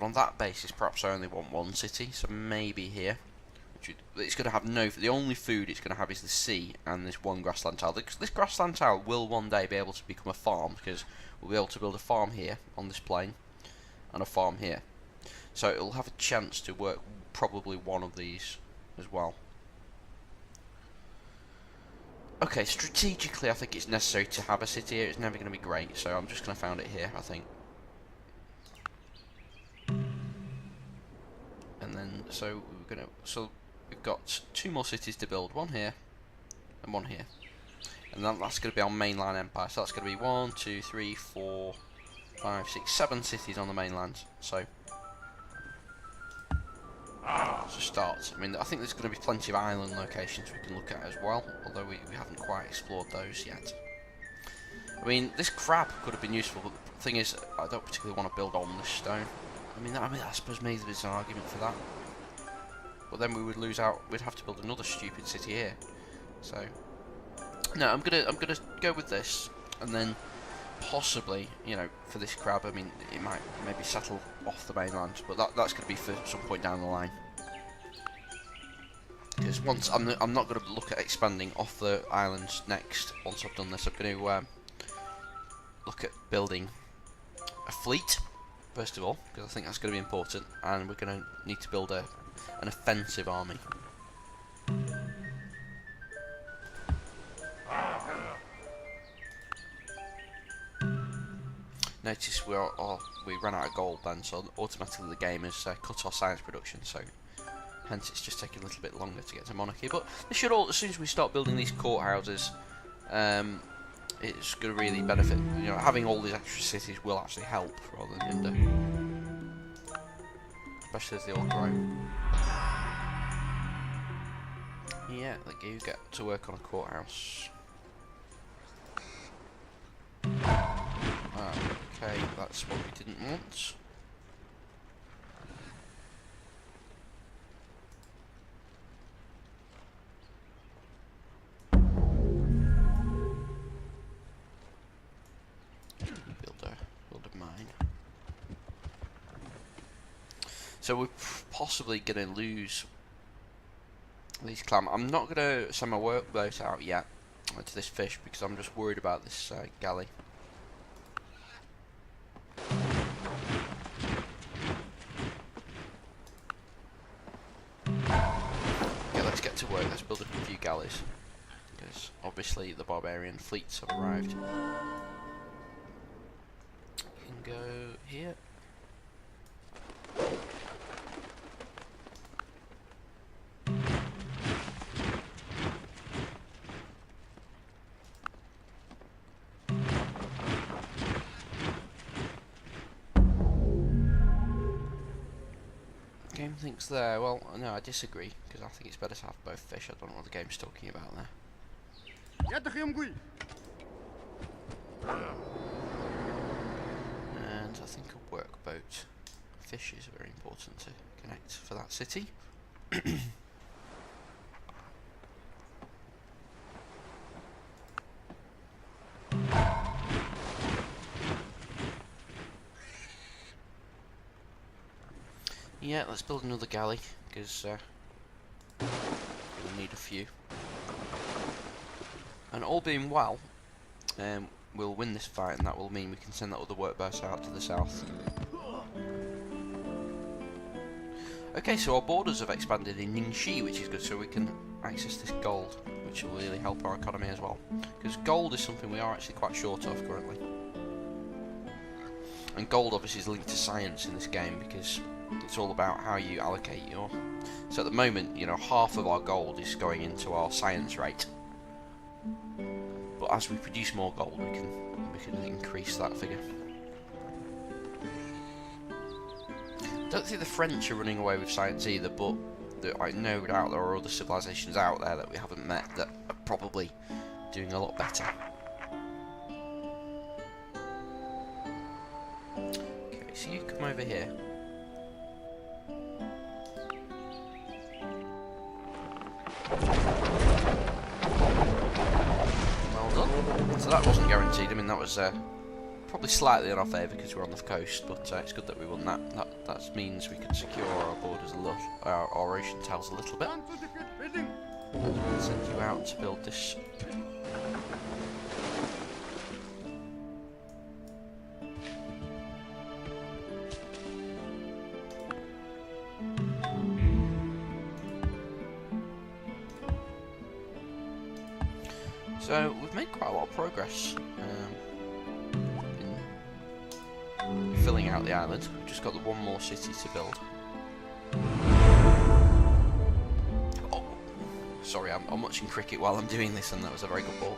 But on that basis, perhaps I only want one city, so maybe here. It's going to have the only food it's going to have is the sea and this one grassland tile. This grassland tile will one day be able to become a farm, because we'll be able to build a farm here on this plain and a farm here. So it'll have a chance to work probably one of these as well. Okay, strategically I think it's necessary to have a city here. It's never going to be great, so I'm just going to found it here, I think. And then, so we've got 2 more cities to build, one here and one here. And that's going to be our mainland empire. So that's going to be 1, 2, 3, 4, 5, 6, 7 cities on the mainland. So to start, I mean, I think there's going to be plenty of island locations we can look at as well, although we haven't quite explored those yet. I mean, this crab could have been useful, but the thing is, I don't particularly want to build on this stone. I mean, I suppose maybe there's an argument for that. But then we would lose out. We'd have to build another stupid city here. So no, I'm gonna go with this, and then possibly, you know, for this crab, I mean, it might maybe settle off the mainland, but that's gonna be for some point down the line. Because once I'm not gonna look at expanding off the islands next. Once I've done this, I'm gonna look at building a fleet first of all, because I think that's going to be important, and we're going to need to build an offensive army. Notice we ran out of gold then, so automatically the game has cut our science production, so hence it's just taking a little bit longer to get to monarchy. But this should all, as soon as we start building these courthouses, it's going to really benefit. You know, having all these extra cities will actually help rather than hinder, especially as they all grow. Yeah, like you get to work on a courthouse. Okay, that's what we didn't want. Build a mine. So we're possibly going to lose these clam. I'm not going to send my workboat out yet to this fish because I'm just worried about this galley. Let's get to work. Let's build a few galleys, because obviously the barbarian fleets have arrived. You can go here. Game thinks there. Well, no, I disagree, because I think it's better to have both fish. I don't know what the game's talking about there. And I think a workboat. Fish is very important to connect for that city. Yeah, let's build another galley, because we'll need a few. And all being well, we'll win this fight, and that will mean we can send that other workboat out to the south. Okay, so our borders have expanded in Ningxi, which is good, so we can access this gold, which will really help our economy as well. Because gold is something we are actually quite short of currently. And gold obviously is linked to science in this game, because it's all about how you allocate your... So at the moment, you know, half of our gold is going into our science rate. But as we produce more gold, we can increase that figure. I don't think the French are running away with science either, but I no doubt there are other civilizations out there that we haven't met that are probably doing a lot better. Okay, so you come over here. Well done. So that wasn't guaranteed. I mean, that was Probably slightly in our favour because we're on the coast, but it's good that we won that. That means we can secure our borders a lot, our ocean towers a little bit. I'll send you out to build this. So we've made quite a lot of progress in filling out the island. We've just got the one more city to build. Oh, sorry, I'm watching cricket while I'm doing this, and that was a very good ball.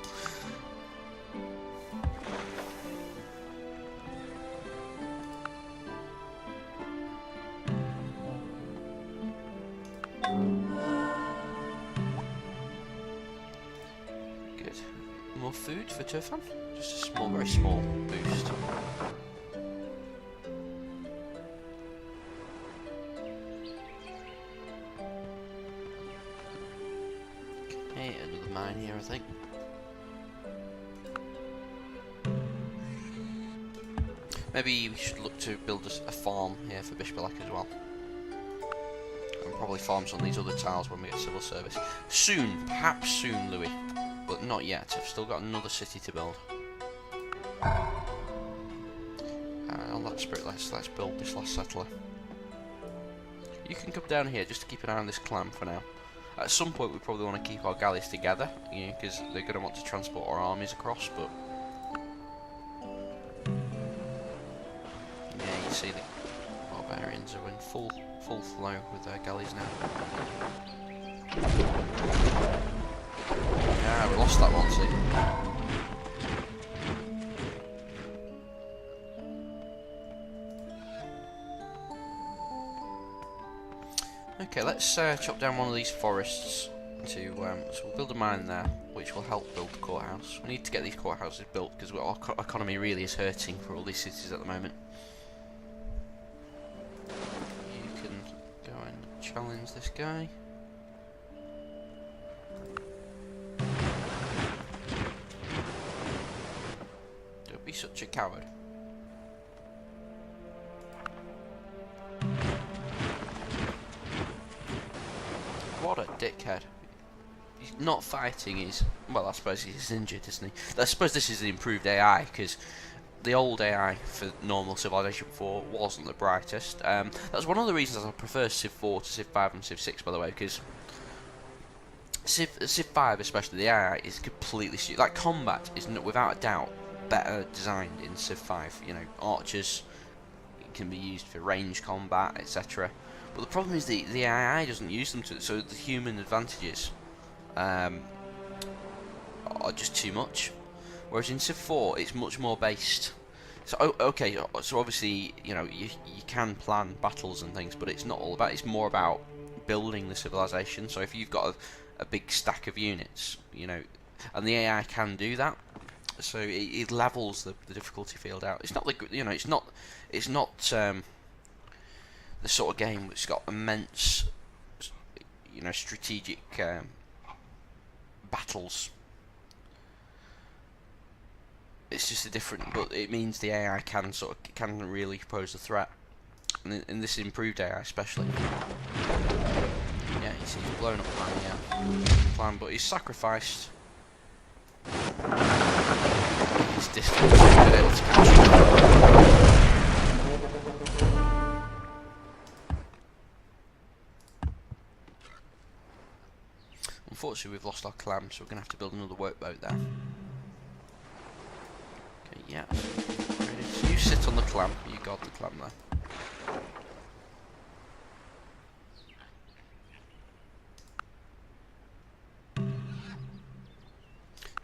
More food for Turfan? Just a small, very small boost. Okay, another mine here, I think. Maybe we should look to build a farm here for Bishbalak as well. And probably farms on these other tiles when we get civil service. Soon, perhaps soon, Louis. But not yet. I've still got another city to build. On that spirit, let's build this last settler. You can come down here just to keep an eye on this clan for now. At some point, we probably want to keep our galleys together, you know, because they're going to want to transport our armies across. But yeah, you see the barbarians are in full flow with their galleys now. Yeah, we lost that one, see. Okay, let's chop down one of these forests to, so we'll build a mine there, which will help build the courthouse. We need to get these courthouses built because our economy really is hurting for all these cities at the moment. You can go and challenge this guy. Don't be such a coward. What a dickhead. He's not fighting, he's... Well, I suppose he's injured, isn't he? I suppose this is the improved AI, because the old AI for normal Civilization 4 wasn't the brightest. That's one of the reasons I prefer Civ 4 to Civ 5 and Civ 6, by the way, because Civ 5 especially, the AI is completely stupid. Like, combat is, without a doubt, better designed in Civ 5. You know, archers can be used for range combat, etc. But the problem is the AI doesn't use them to, so the human advantages are just too much. Whereas in Civ 4, it's much more based. So okay, so obviously you know you can plan battles and things, but it's not all about. It's more about building the civilization. So if you've got a big stack of units, you know, and the AI can do that, so it levels the difficulty field out. It's not like, you know, it's not the sort of game which got immense, you know, strategic battles. It's just a different, but it means the AI can really pose a threat, and in this improved AI especially. Yeah, you see, he's blown up my plan, but he's sacrificed. He's distant. Unfortunately, we've lost our clam, so we're going to have to build another workboat there. Okay, yeah. Ready. So you sit on the clam, you guard the clam there.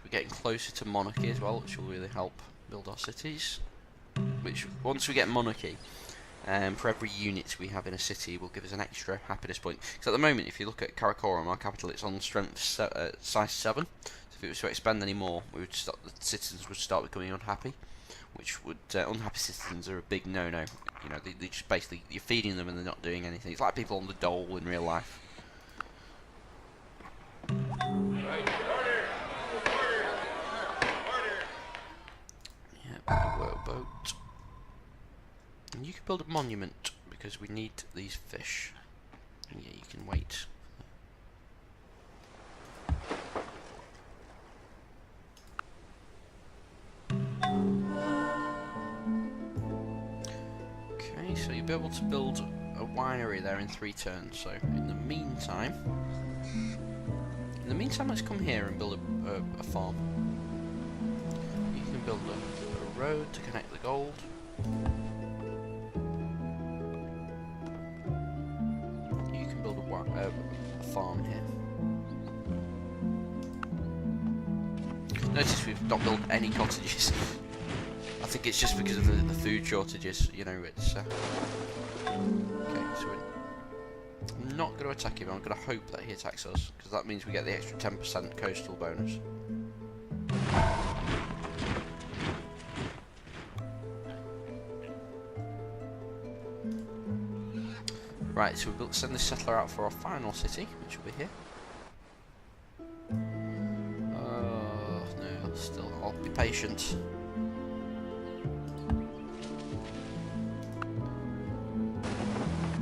We're getting closer to monarchy as well, which will really help build our cities. Which, once we get monarchy, for every unit we have in a city will give us an extra happiness point. Because at the moment, if you look at Karakorum, our capital, it's on strength size 7. So if it was to expand any more, the citizens would start becoming unhappy. Which would, unhappy citizens are a big no-no. You know, they just basically, you're feeding them and they're not doing anything. It's like people on the dole in real life. Yeah, boat. And you can build a monument, because we need these fish. And yeah, you can wait. Okay, so you'll be able to build a winery there in 3 turns. So in the meantime, let's come here and build a farm. You can build a road to connect the gold. You can build a farm here. Notice we've not built any cottages. I think it's just because of the food shortages, you know, it's... Okay, so we're not going to attack him, I'm going to hope that he attacks us, because that means we get the extra 10% coastal bonus. Right, so we'll send this settler out for our final city, which will be here. Oh, no, still, I'll be patient.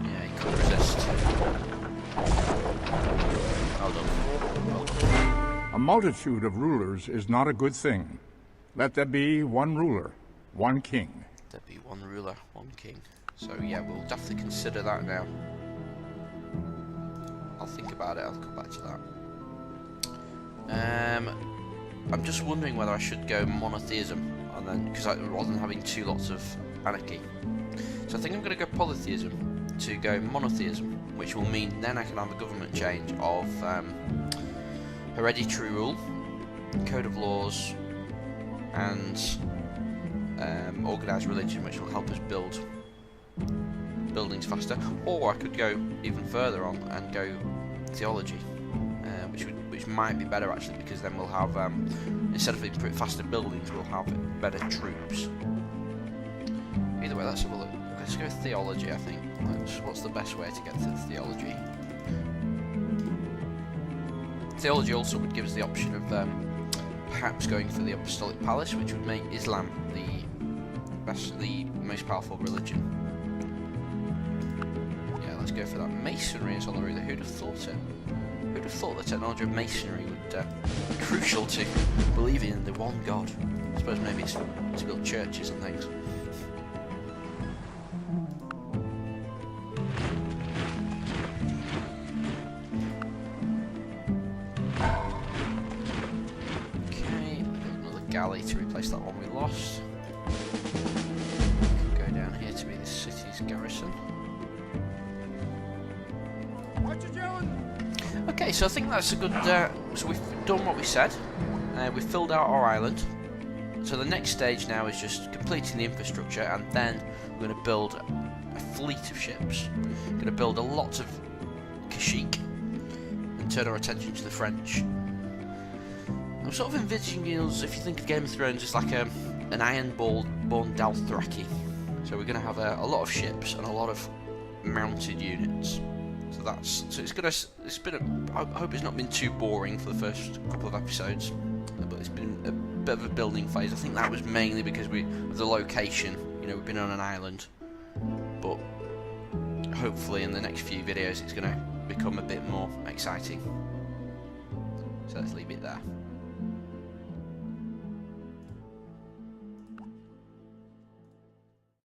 Yeah, he couldn't resist. Well done. Well done. A multitude of rulers is not a good thing. Let there be one ruler, one king. There be one ruler, one king. So yeah, we'll definitely consider that now. I'll think about it, I'll come back to that. I'm just wondering whether I should go monotheism, and then rather than having 2 lots of anarchy. So I think I'm going to go polytheism to go monotheism, which will mean then I can have a government change of hereditary rule, code of laws, and organised religion, which will help us build buildings faster. Or I could go even further on and go theology, which might be better actually, because then we'll have instead of faster buildings, we'll have better troops. Either way, let's have a look. Let's go theology. I think. What's the best way to get to theology? Theology also would give us the option of perhaps going for the Apostolic Palace, which would make Islam the most powerful religion. Yeah, let's go for that. Masonry is on the route. Who'd have thought it? Who'd have thought the technology of masonry would be crucial to believing in the one God? I suppose maybe it's to build churches and things. Okay, another galley to replace that one we lost. We can go down here to be the city's garrison. What you doing? Okay, so I think that's a good... so we've done what we said. We've filled out our island. So the next stage now is just completing the infrastructure, and then we're going to build a fleet of ships. We're going to build a lot of Kashyyyk and turn our attention to the French. I'm sort of envisioning us, if you think of Game of Thrones, it's like an iron-born Dothraki. So we're going to have a lot of ships and a lot of mounted units. So it's been I hope it's not been too boring for the first couple of episodes, but it's been a bit of a building phase. I think that was mainly because of the location. You know, we've been on an island, but hopefully in the next few videos it's going to become a bit more exciting. So let's leave it there.